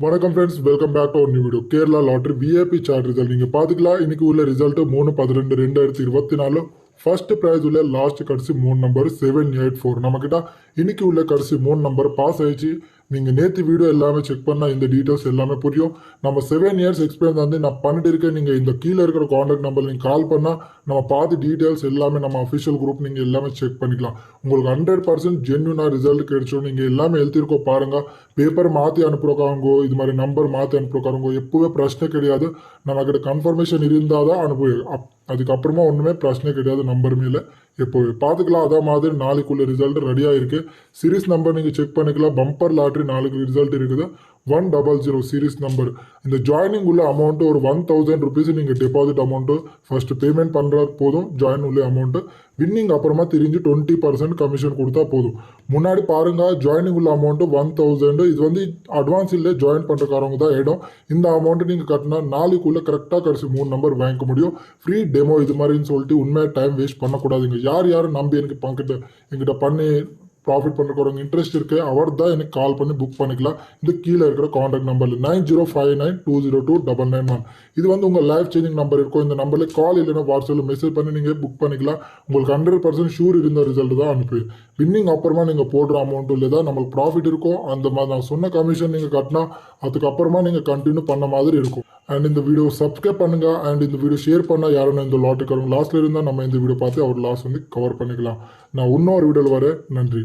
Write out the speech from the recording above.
வணக்கம் friends, welcome back to ஒரு new video. Kerala lottery VIP chart result நீங்கள் பார்த்துக்கலாம். இன்னைக்கு உள்ள ரிசல்ட் 3/12/2024. ஃபர்ஸ்ட் ப்ரைஸ் உள்ள லாஸ்ட் கடைசி 3 நம்பர் 784. நம்மக்கிட்ட இன்னைக்கு உள்ள கடைசி 3 நம்பர் பாஸ் ஆயிடுச்சு. நீங்கள் நேற்று வீடியோ எல்லாமே செக் பண்ணால் இந்த டீட்டெயில்ஸ் எல்லாமே புரியும். நம்ம 7 இயர்ஸ் எக்ஸ்பீரியன்ஸ் வந்து நான் பண்ணிட்டு இருக்கேன். நீங்கள் இந்த கீழே இருக்கிற காண்டாக்ட் நம்பர் நீங்கள் கால் பண்ணால் நம்ம பார்த்து டீட்டெயில்ஸ் எல்லாமே நம்ம அஃபிஷியல் குரூப் நீங்கள் எல்லாமே செக் பண்ணிக்கலாம். உங்களுக்கு 100% ஜென்யூனாக ரிசல்ட் கிடைச்சிடும். நீங்கள் எல்லாமே எழுதிருக்கோம் பாருங்கள். பேப்பர் மாற்றி அனுப்புறக்காரங்கோ இது மாதிரி நம்பர் மாற்றி அனுப்புறக்காரங்கோ எப்போவே பிரச்சனை கிடையாது. நம்மக்கிட்ட கன்ஃபர்மேஷன் இருந்தால் தான் அனுப்புவேன். அதுக்கப்புறமா ஒன்றுமே பிரச்சனை கிடையாது. நம்பர் மேலே எப்போவே பார்த்துக்கலாம். அதே மாதிரி நாளைக்குள்ள ரிசல்ட் ரெடியாக இருக்குது. சீரிஸ் நம்பர் நீங்கள் செக் பண்ணிக்கலாம். பம்பர் லாட்ரி நாளைக்கு ரிசல்ட் இருக்குது. 100 சீரிஸ் நம்பர். இந்த ஜாயினிங் உள்ள அமௌண்ட்டு ஒரு 1000 rupees நீங்கள் டெபாசிட் அமௌண்ட்டு ஃபர்ஸ்ட் பேமெண்ட் பண்ணுறது போதும். ஜாயின் உள்ள அமௌண்ட்டு வின்னிங் அப்புறமா தெரிஞ்சு 20% கமிஷன் கொடுத்தா போதும். முன்னாடி பாருங்க, ஜாயினிங் உள்ள அமௌண்ட்டு 1000. இது வந்து அட்வான்ஸ் இல்லை, ஜாயின் பண்ணுறக்காரவங்க தான் இடம். இந்த அமௌண்ட்டு நீங்கள் கட்டினா நாளைக்குள்ளே கரெக்டாக கடைசி 3 நம்பர் வாங்கிக்க முடியும். ஃப்ரீ டெமோ இது மாதிரின்னு சொல்லிட்டு உண்மையாக டைம் வேஸ்ட் பண்ணக்கூடாதுங்க. யார் நம்பி எனக்கு என்கிட்ட பண்ணி ப்ராஃபிட் பண்ணுறவங்க இன்ட்ரெஸ்ட் இருக்கு, அவர் தான் எனக்கு கால் பண்ணி புக் பண்ணிக்கலாம். இந்த கீழே இருக்கிற காண்டாக்ட் நம்பரில் 9059202991. இது வந்து உங்கள் லைஃப் சேஞ்சிங் நம்பர் இருக்கும். இந்த நம்பரில் கால் இல்லைன்னா வாட்ஸ்அப்பில் மெசேஜ் பண்ணி நீங்கள் புக் பண்ணிக்கலாம். உங்களுக்கு 100% ஷூர் இருந்த ரிசல்ட் தான் அனுப்பி வின்னிங் அப்புறமா நீங்கள் போடுற அமௌண்ட்டு இல்லை தான் நம்மளுக்கு ப்ராஃபிட் இருக்கும். அந்த மாதிரி நான் சொன்ன கமிஷன் நீங்கள் கட்டினா அதுக்கப்புறமா நீங்கள் கண்டினியூ பண்ண மாதிரி இருக்கும். அண்ட் இந்த வீடியோ சப்ஸ்கிரைப் பண்ணுங்க. அண்ட் இந்த வீடியோ ஷேர் பண்ணால் யாரும் இந்த லாட்டுக்காரங்க லாஸ்ட்ல இருந்தால் நம்ம இந்த வீடியோ பார்த்து அவர் லாஸ் வந்து கவர் பண்ணிக்கலாம். நான் இன்னொரு வீடியோவில் வரேன். நன்றி.